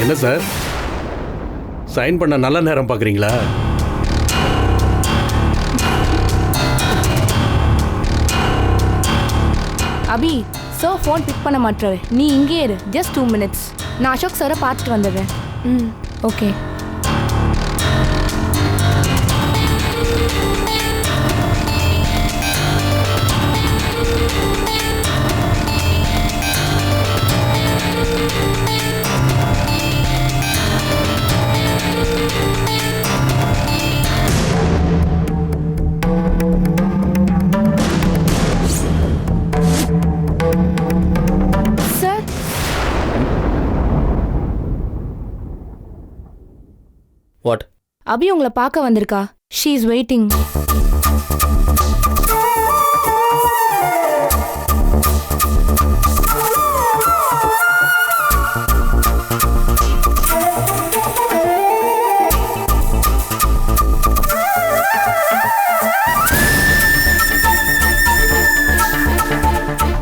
என்ன sir, sign பண்ண நல்ல நேரம் பார்க்குறீங்களா? அபி, சார் ஃபோன் பிக் பண்ண மாட்டாரு. நீ இங்கே இரு, ஜஸ்ட் 2 minutes. நான் அசோக் சாரை பார்த்துட்டு வந்துடுறேன். ஓகே. What? அபி உங்களை பார்க்க வந்திருக்கா. She is waiting.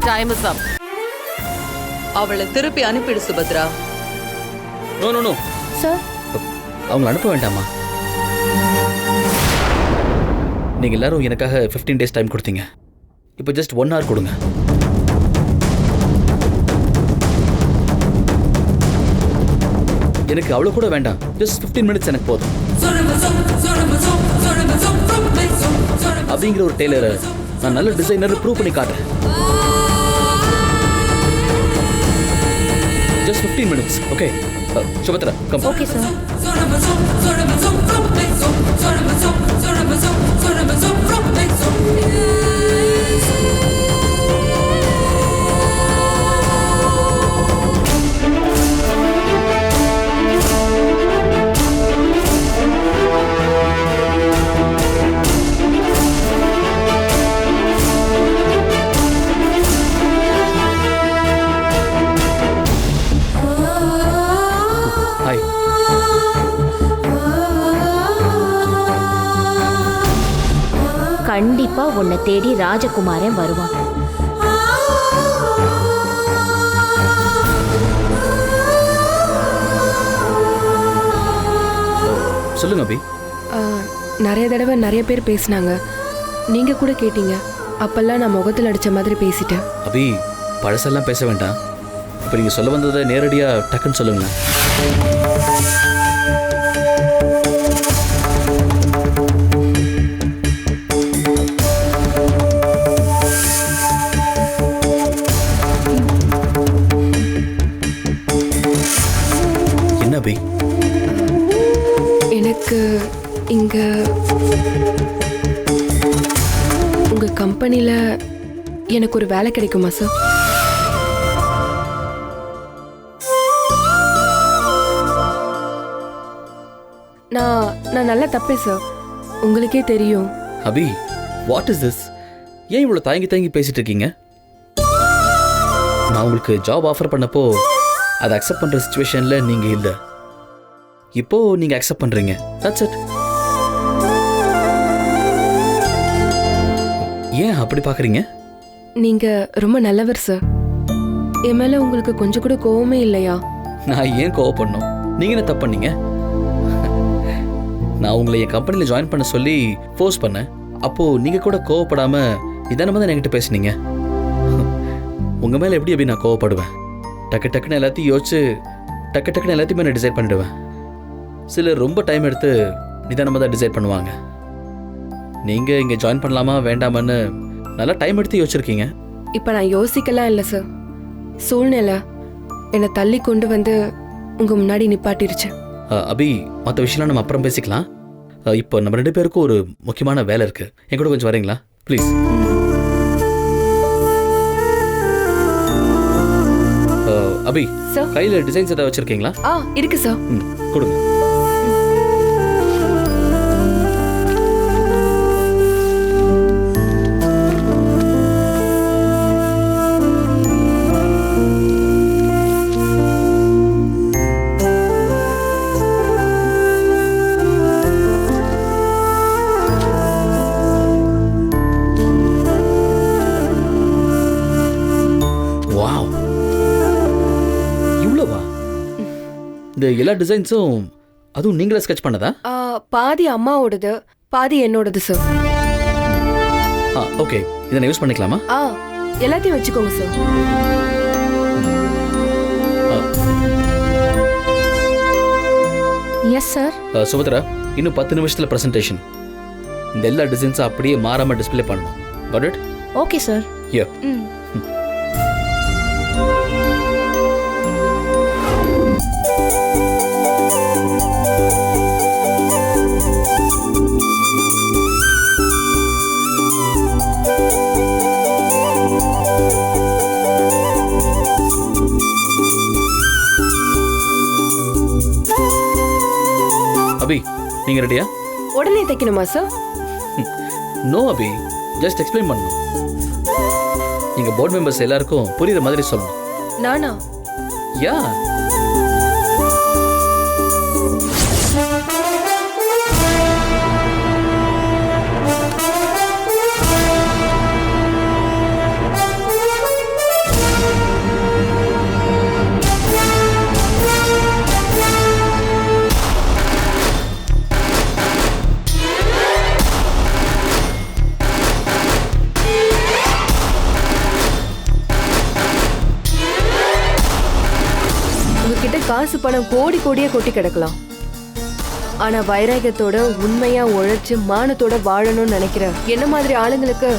Time is up. அவளை திருப்பி அனுப்பிடு Subhadra. No, no, no. Sir. அவங்களை அனுப்ப வேண்டாமா? நீங்கள் எல்லாரும் எனக்காக 15 days டைம் கொடுத்தீங்க. இப்போ ஜஸ்ட் 1 hour கொடுங்க. எனக்கு அவ்வளோ கூட வேண்டாம். ஜஸ்ட் 15 minutes எனக்கு போதும். அப்படிங்கிற ஒரு டெய்லரை நான் நல்ல டிசைனர் ப்ரூவ் பண்ணி காட்டுறேன். Just 15 minutes. Okay Subhadra, come. Okay sir. Hi. கண்டிப்பா உன்னை தேடி ராஜகுமாரன் வருவான். சொல்லுங்க அபி. நிறைய தடவை நிறைய பேர் பேசினாங்க, நீங்க கூட கேட்டீங்க. அப்பெல்லாம் நான் முகத்தில் அடிச்ச மாதிரி பேசிட்டேன். அபி, பழசெல்லாம் பேச வேண்டாம். இப்போ நீங்க சொல்ல வந்ததை நேரடியா டக்குன்னு சொல்லுங்க. என்ன அபி? எனக்கு இங்க உங்க கம்பெனில எனக்கு ஒரு வேலை கிடைக்குமா சார்? நான் நல்லா தப்பேன் சார், உங்களுக்கே தெரியும். அபி, வாட் இஸ் திஸ்? ஏன் இவ்வளோ தயங்கி தயங்கி பேசிட்டு இருக்கீங்க? நான் உங்களுக்கு ஜாப் ஆஃபர் பண்ணப்போ அதை அக்செப்ட் பண்ணுற சுச்சுவேஷனில் நீங்கள் இல்லை. இப்போ நீங்கள் அக்செப்ட் பண்ணுறீங்க. That's it. ஏன் அப்படி பார்க்குறீங்க? நீங்க ரொம்ப நல்லவர் சார். என் மேல உங்களுக்கு கொஞ்சம் கூட கோவமே இல்லையா? நான் ஏன் கோவப்படணும்? நீங்கள் என்ன தப்பு பண்ணீங்க? நான் உங்களை என் கம்பெனியில் ஜாயின் பண்ண சொல்லி ஃபோர்ஸ் பண்ணேன். அப்போது நீங்கள் கூட கோவப்படாமல் நிதானமாக தான் என்கிட்ட பேசுனீங்க. உங்கள் மேலே எப்படி நான் கோவப்படுவேன்? டக்குன்னு எல்லாத்தையும் யோசிச்சு டக்குன்னு எல்லாத்தையுமே நான் டிசைட் பண்ணிடுவேன். சிலர் ரொம்ப டைம் எடுத்து நிதானமாக தான் டிசைட் பண்ணுவாங்க. நீங்கள் இங்கே ஜாயின் பண்ணலாமா வேண்டாமான்னு நல்லா டைம் எடுத்து யோசிச்சிருக்கீங்க. இப்போ நான் யோசிக்கலாம் இல்லை சார், சூழ்நிலை என்னை தள்ளி கொண்டு வந்து உங்கள் முன்னாடி நிப்பாட்டிருச்சு. அபி, மற்ற விஷயம்லாம் நம்ம அப்புறம் பேசிக்கலாம். இப்போ நம்ம 2 பேருக்கும் ஒரு முக்கியமான வேலை இருக்குது. என் கூட கொஞ்சம் வரீங்களா ப்ளீஸ்? அபி, கையில் டிசைன்ஸ் ஏதாவது வச்சுருக்கீங்களா? இருக்கு சார். கொடுங்க. இந்த எல்லா டிசைன்ஸும் அதுவும் நீங்களே ஸ்கெட்ச் பண்ணதா? பாதி அம்மாவோடது, பாதி என்னோடது சார். ஓகே, இதை நான் யூஸ் பண்ணிக்கலாமா? எல்லாத்தையும் வச்சுக்கோங்க சார். Yes sir. சுபத்ரா, இன்னும் 10 நிமிஷத்தில் ப்ரெசன்டேஷன். இந்த எல்லா டிசைன்ஸும் அப்படியே மாறாமல் டிஸ்பிளே பண்ணணும். Got it? Okay sir. Yeah. Abi, நீங்க ரெடியா? உடனே தைக்கணுமா sir? No Abi, just explain பண்ணணும். நீங்க போர்ட் மெம்பர்ஸ் எல்லாருக்கும் புரியுற மாதிரி சொல்லணும். நானா? யா. காசு பணம் கோடி கோடியா கொட்டி கிடக்கலாம். ஆனா வைராகியத்தோட உண்மையா உழைச்சு மானத்தோட வாழணும்னு நினைக்கிற என்ன மாதிரி ஆளுங்களுக்கு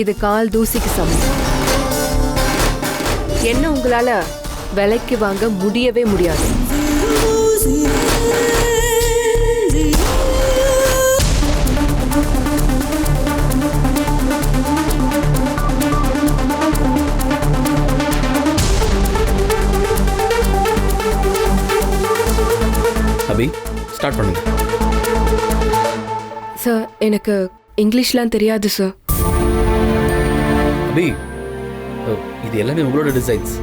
இது கால் தூசிக்கு சமம். என்ன உங்களால விலைக்கு வாங்க முடியவே முடியாது. அபி, ஸ்டார்ட் பண்ணுங்க. சார், எனக்கு இங்கிலீஷ்லாம் தெரியாது சார். அபி, இது எல்லாமே உங்களோட டிசைன்ஸ்.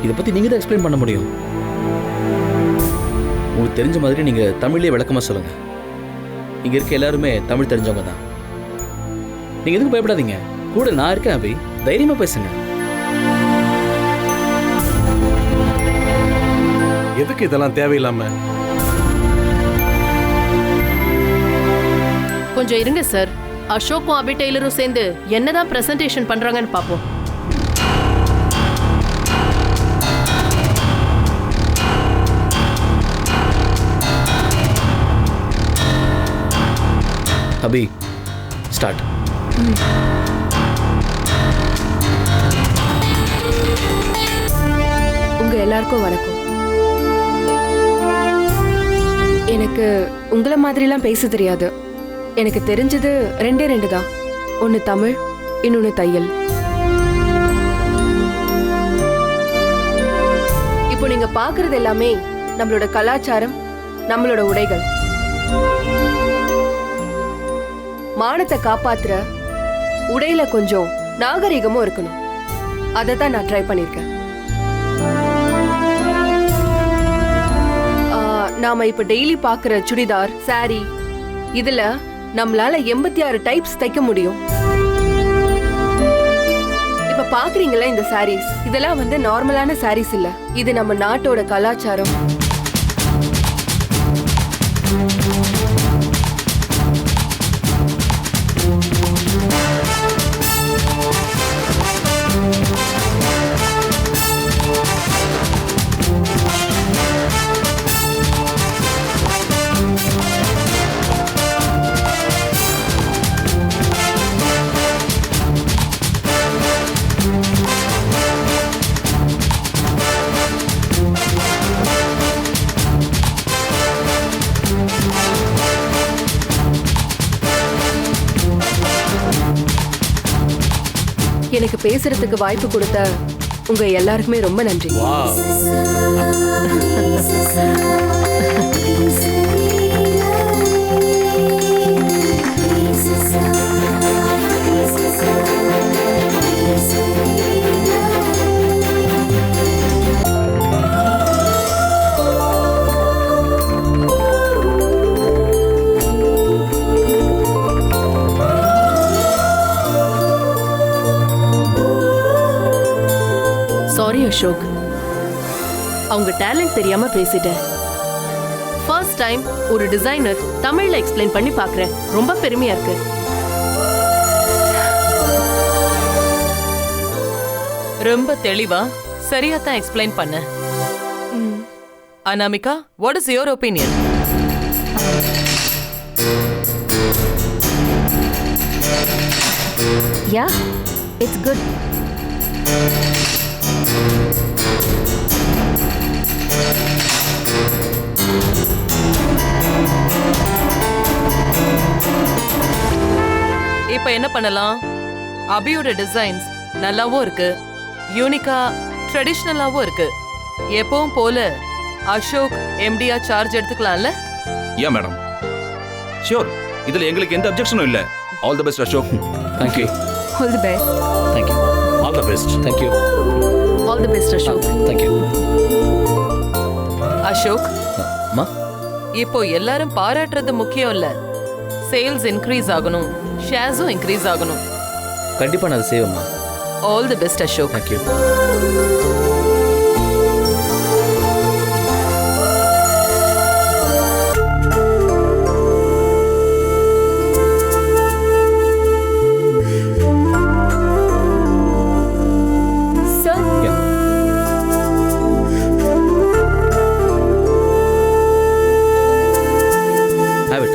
இதை பத்தி நீங்க தான் எக்ஸ்பிளைன் பண்ண முடியும். உங்களுக்கு தெரிஞ்ச மாதிரி நீங்க தமிழ்லயே விளக்கமா சொல்லுங்க. இங்க இருக்க எல்லாருமே தமிழ் தெரிஞ்சவங்க தான். நீங்க எதுக்கு பயப்படாதீங்க, கூட நான் இருக்கேன். அபி, தைரியமா பேசுங்க. எதுக்கு இதெல்லாம் தேவையில்லாம? கொஞ்சம் இருங்க சார். அசோக்கும் அபி டெய்லரும் சேர்ந்து என்னதான் பிரசன்டேஷன் பண்றாங்கன்னு பாப்போம். அபி, ஸ்டார்ட். உங்க எல்லாருக்கும் வணக்கம். எனக்கு உங்களை மாதிரிலாம் பேச தெரியாது. எனக்கு தெரிஞ்சது ரெண்டு தான். ஒன்னு தமிழ், இன்னொன்னு தையல். இப்போ நீங்க பாக்குறது எல்லாமே நம்மளோட கலாச்சாரம், நம்மளோட உடைகள். மானத்தை காப்பாத்துற உடையில கொஞ்சம் நாகரிகமும் இருக்கணும். அதை தான் நான் ட்ரை பண்ணிருக்கேன். நாம இப்ப டெய்லி பாக்குற சுடிதார், சாரி, இதுல நம்மளால 86 டைப்ஸ் தைக்க முடியும். இப்ப பாக்குறீங்களா இந்த சாரீஸ், இதெல்லாம் வந்து நார்மலான சாரீஸ் இல்ல. இது நம்ம நாட்டோட கலாச்சாரம். எனக்கு பேசுறதுக்கு வாய்ப்பு கொடுத்த உங்க எல்லாருக்குமே ரொம்ப நன்றி. சாரி அசோக், அவங்க உங்க டேலண்ட் தெரியாம பேசிட்டேன். ஃபர்ஸ்ட் டைம் ஒரு டிசைனர் தமிழ்ல எக்ஸ்பிளைன் பண்ணி பார்க்கறேன். ரொம்ப பெருமையா இருக்கு. ரொம்ப தெளிவா சரியா தான் எக்ஸ்பிளைன் பண்ண. Anamika, what is your opinion? Yeah, it's good. இப்ப என்ன பண்ணலாம்? அபியோட டிசைன்ஸ் நல்லாவும் இருக்கு, யூனிக்கா ட்ரெடிஷ்னலாவும் இருக்கு. எப்பவும் போல அசோக் எம்டியா சார்ஜ் எடுத்துக்கலாம்ல? யா மேடம், ஷியோர். இதுல எங்களுக்கு எந்த அப்ஜெக்ஷனும் இல்ல. All the best Ashok. Thank you. All the best. Thank you. All the best. Thank you. All the best Ashok. Thank you. Ashok, அம்மா, இப்போ எல்லாரும் பாராட்டுறது முக்கியம் இல்ல. சேல்ஸ் இன்க்ரீஸ் ஆகணும், ஷேர்ஸும் இன்க்ரீஸ் ஆகணும். கண்டிப்பா நான் அதை செய்வேம்மா. All the best Ashok. Thank you. Have it.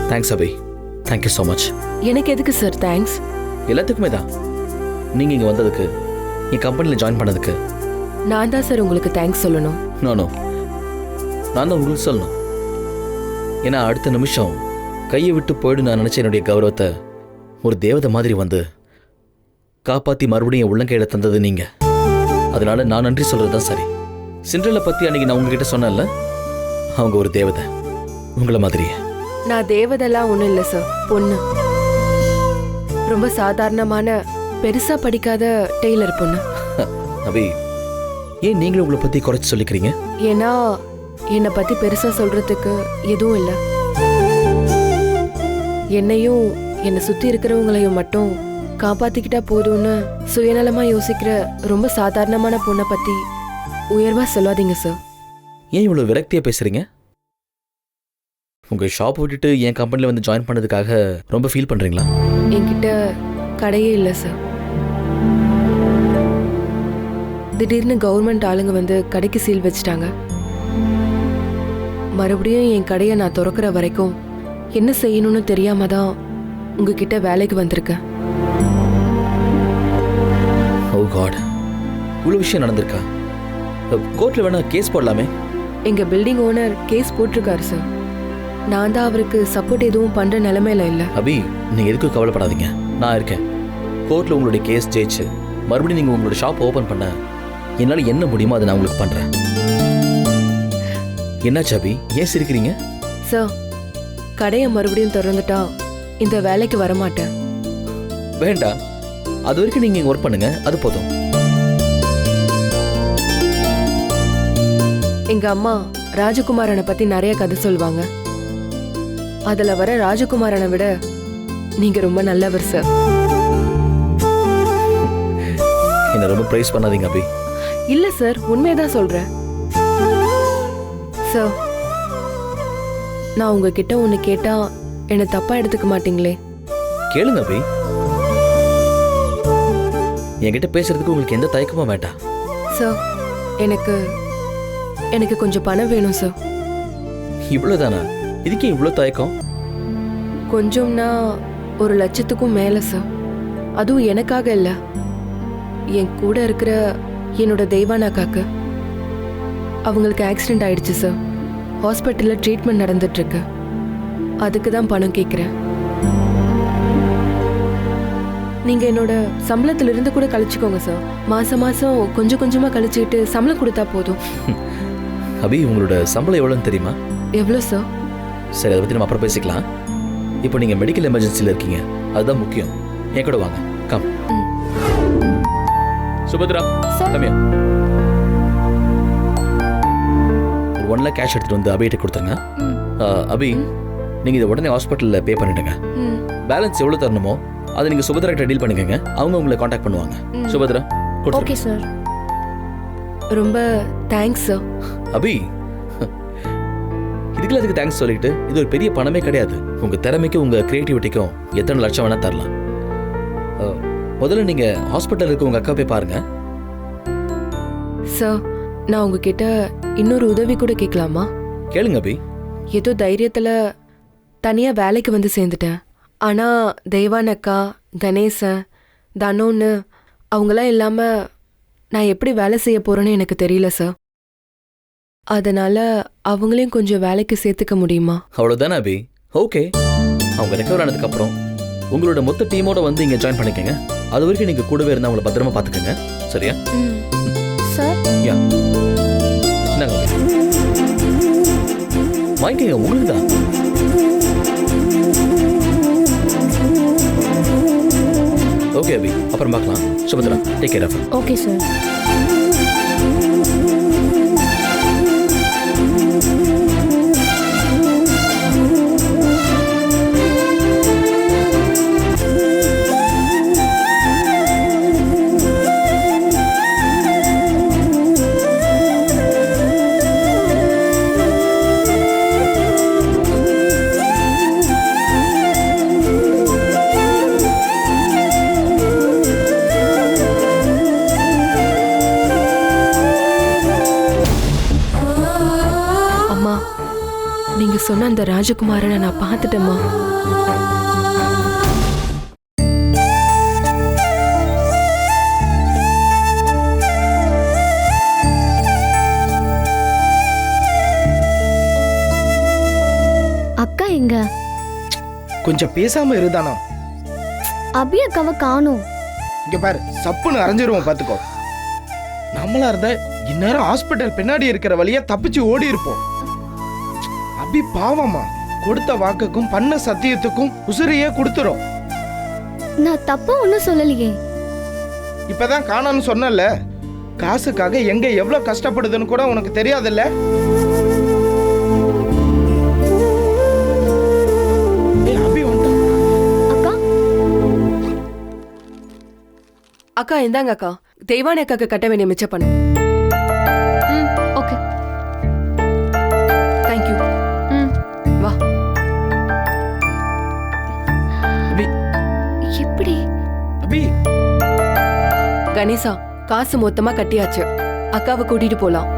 Thanks Abi. Thank you so much. எனக்கு எதுக்கு சார் தேங்க்ஸ்? எல்லாத்துக்குமே தான். நீங்கள் இங்கே வந்ததுக்கு, என் கம்பெனியில் ஜாயின் பண்ணதுக்கு. நான் தான் சார் உங்களுக்கு தேங்க்ஸ் சொல்லணும். நோ நான் தான் உங்களுக்கு சொல்லணும். ஏன்னா அடுத்த நிமிஷம் கையை விட்டு போயிடு நான் நினச்ச என்னுடைய கௌரவத்தை ஒரு தேவதை மாதிரி வந்து காப்பாற்றி மறுபடியும் என் உள்ளங்கையில் தந்தது நீங்கள். அதனால நான் நன்றி சொல்கிறது தான் சரி. சிண்ட்ரெல்லை பற்றி அன்றைக்கி நான் உங்ககிட்ட சொன்னேன்ல, அவங்க ஒரு தேவதை, உங்களை மாதிரியே. நான் தேவதெல்லாம் ஒன்றும் இல்லை சார், பொண்ணு. ரொம்ப சாதாரணமான பெருசா படிக்காத டெய்லர் பொண்ணு. அபி, ஏன் நீங்களும் உங்களை பற்றி குறைச்சி சொல்லிக்கிறீங்க? ஏன்னா என்னை பத்தி பெருசா சொல்றதுக்கு எதுவும் இல்லை. என்னையும் என்னை சுத்தி இருக்கிறவங்களையும் மட்டும் காப்பாத்திக்கிட்டா போதும்னு சுயநலமா யோசிக்கிற ரொம்ப சாதாரணமான பொண்ணை பத்தி உயர்வா சொல்லாதீங்க சார். ஏன் இவ்வளோ விரக்தியாக பேசுகிறீங்க? உங்கள் ஷாப் விட்டுட்டு என் கம்பெனியில் வந்து ஜாயின் பண்ணதுக்காக ரொம்ப ஃபீல் பண்ணுறீங்களா? என்கிட்ட கடையே இல்லை சார். திடீர்னு கவர்மெண்ட் ஆளுங்க வந்து கடைக்கு சீல் வச்சிட்டாங்க. மறுபடியும் என் கடையை நான் திறக்கிற வரைக்கும் என்ன செய்யணும்னு தெரியாம தான் உங்ககிட்ட வேலைக்கு வந்திருக்கேன். ஓ காட், இவ்வளோ விஷயம் நடந்திருக்கா? கோர்ட்டில் வேணா கேஸ் போடலாமே? எங்க பில்டிங் ஓனர் கேஸ் போட்டிருக்காரு சார். நான் தான் அவருக்கு சப்போர்ட் எதுவும் பண்ற நிலைமையில இல்லை. அபி, நீங்கள் எதுக்கும் கவலைப்படாதீங்க, நான் இருக்கேன். கோர்ட்டில் உங்களுடைய கேஸ் ஜெயிச்சு மறுபடியும் நீங்கள் உங்களோட ஷாப் ஓப்பன் பண்ண என்னால் என்ன முடியுமோ அதை நான் உங்களுக்கு பண்ணுறேன். என்னாச்சு அபி, ஏன் சிரிக்கிறீங்க? சார், கடையை மறுபடியும் திறந்துட்டா இந்த வேலைக்கு வரமாட்டேன். வேண்டாம், அது வரைக்கும் நீங்கள் ஒர்க் பண்ணுங்க, அது போதும். எங்க அம்மா ராஜகுமாரனை பத்தி நிறைய கதை சொல்லுவாங்க. அதுல வர ராஜகுமாரனை விட நீங்க ரொம்ப நல்லவர் சார். என்ன ரொம்ப ப்ரைஸ் பண்ணாதீங்க அபி. இல்ல சார், உண்மையதான் சொல்றேன் சார். நான் உங்ககிட்ட ஒண்ணு கேட்டா என்னை தப்பா எடுத்துக்க மாட்டீங்களே? கேளுங்க அபி. என்கிட்ட பேசுறதுக்கு உங்களுக்கு எந்த தயக்கமும் வேண்டாம். சார், எனக்கு கொஞ்சம் பணம் வேணும் சார். இவ்வளோதானா? இதுக்கே இவ்வளோ தயக்கம்? கொஞ்சம்னா 1,00,000க்கும் மேல சார். அதுவும் எனக்காக இல்ல, என் கூட இருக்கிற என்னோட தெய்வானாக்காக்கு. அவங்களுக்கு ஆக்சிடென்ட் ஆயிடுச்சு சார். ஹாஸ்பிட்டலில் ட்ரீட்மெண்ட் நடந்துட்டு இருக்கு. அதுக்கு தான் பணம் கேட்குறேன். நீங்க என்னோட சம்பளத்திலிருந்து கூட கழிச்சுக்கோங்க சார். மாசம் மாசம் கொஞ்சம் கொஞ்சமா கழிச்சுக்கிட்டு சம்பளம் கொடுத்தா போதும். அபி, உங்களோட சம்பளம் எவ்வளோன்னு தெரியுமா? எவ்வளோ சார்? சரி, அதை பற்றி நம்ம அப்புறம் பேசிக்கலாம். இப்போ நீங்கள் மெடிக்கல் எமர்ஜென்சியில் இருக்கீங்க, அதுதான் முக்கியம். என் கூட வாங்க, கம். சுபத்ரா, கம்மியா ஒரு 1 lakh கேஷ் எடுத்துகிட்டு வந்து அபிகிட்ட கொடுத்துருங்க. அபி, நீங்கள் இதை உடனே ஹாஸ்பிட்டலில் பே பண்ணிவிடுங்க. பேலன்ஸ் எவ்வளோ தரணுமோ அதை நீங்கள் சுபத்ரா கிட்ட டீல் பண்ணிக்கோங்க. அவங்க உங்களை காண்டாக்ட் பண்ணுவாங்க. சுபத்ரா கொடுத்துருங்க. Okay sir. ரொம்ப தேங்க்ஸ் சார். அபி, இதுக்குள்ள அதுக்கு தேங்க்ஸ் சொல்லிட்டு இது ஒரு பெரிய பணமே கிடையாது. உங்கள் திறமைக்கும் உங்கள் க்ரியேட்டிவிட்டிக்கும் எத்தனை லட்சம் வேணால் தரலாம். முதல்ல நீங்கள் ஹாஸ்பிட்டல் இருக்க உங்கள் அக்கா போய் பாருங்க. சார், நான் உங்ககிட்ட இன்னொரு உதவி கூட கேட்கலாமா? கேளுங்க அபி. ஏதோ தைரியத்தில் தனியாக வேலைக்கு வந்து சேர்ந்துட்டேன். ஆனால் தெய்வான் அக்கா, கணேசன், தனோன்னு அவங்களாம் இல்லாமல் நான் எப்படி வேலை செய்ய போகிறேன்னு எனக்கு தெரியல சார். அதனால் அவங்களையும் கொஞ்சம் வேலைக்கு சேர்த்துக்க முடியுமா? அவ்வளோதானே அபி? ஓகே. அவங்க ரெக்கவர் ஆனதுக்கப்புறம் உங்களோட மொத்த டீமோட வந்து இங்கே ஜாயின் பண்ணிக்கங்க. அது வரைக்கும் நீங்கள் கூடவே இருந்தால் அவங்கள பத்திரமா பார்த்துக்கங்க. சரியா? சார். யா, இந்தாங்க அபி. வாங்கிக்கங்க, உங்களுக்கு தான். ஓகே அபி, அப்புறம் பார்க்கலாம். Subhadra, take care of. Okay sir. நீங்க சொன்ன அந்த ராஜகுமாரனை நான் பார்த்துட்டேம்மா. அக்கா எங்க? கொஞ்சம் பேசாம இருதானா? அபி அக்காவை காணோம். இங்க பாரு, சப்புன்னு அரைஞ்சிருவோம் பாத்துக்கோ. நம்மளா இருந்தா இந்நேரம் ஹாஸ்பிட்டல் பின்னாடி இருக்கிற வழியா தப்பிச்சு ஓடி இருப்போம். அபி பாவமா, கொடுத்த வாக்குக்கும் பண்ண சத்தியத்துக்கும் உசிரையே கொடுத்துரும். நான் தப்பா ஒன்னும் சொல்லலையே. இப்பதான் காணான்னு சொன்னல, காசுக்காக எங்க எவ்வளவு கஷ்டப்படுதுன்னு கூட உனக்கு தெரியாதுல்ல? அபி வந்துட்டான். அக்கா அக்கா இந்தாங்க அக்கா, தெய்வான அக்காக்கு கட்ட வேண்டிய மிச்ச பணம். ஓகே. தேங்க்யூ. வா. அபி, எப்படி? அபி. கணேசா, காசு மொத்தமா கட்டியாச்சு. அக்காவை கூட்டிட்டு போலாம்.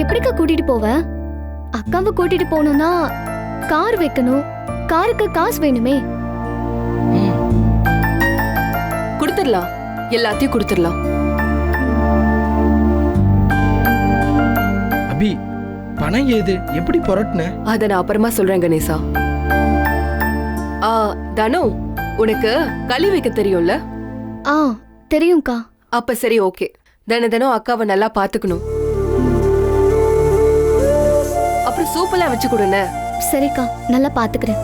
எப்படிக்கா கூட்டிட்டு போவ? அக்காவை கூட்டிட்டு போகணும்னா கார் வைக்கணும். காருக்கு காசு வேணுமே. கொடுத்துடலாம், எல்லாத்தையும் கொடுத்துடலாம். அபி, பணம் ஏது? எப்படி புரட்டுன? அத நான் அப்புறமா சொல்றேன் கணேசா. தனு, உனக்கு களி வைக்க தெரியும்ல? ஆ தெரியும்க்கா. அப்ப சரி, ஓகே. தினம் அக்காவை நல்லா பாத்துக்கணும். அப்புறம் சூப்பெல்லாம் வச்சு கொடுன. சரிக்கா, நல்லா பாத்துக்கிறேன்.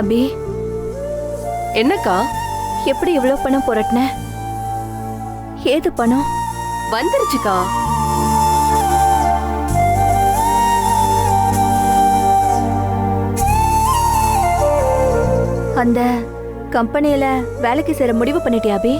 அபி, என்னக்கா? எப்படி இவ்வளவு பணம் புரட்டின? ஏது பணம்? வந்துருச்சுக்கா. அந்த கம்பெனியில வேலைக்கு சேர முடிவு பண்ணிட்டியா அபி?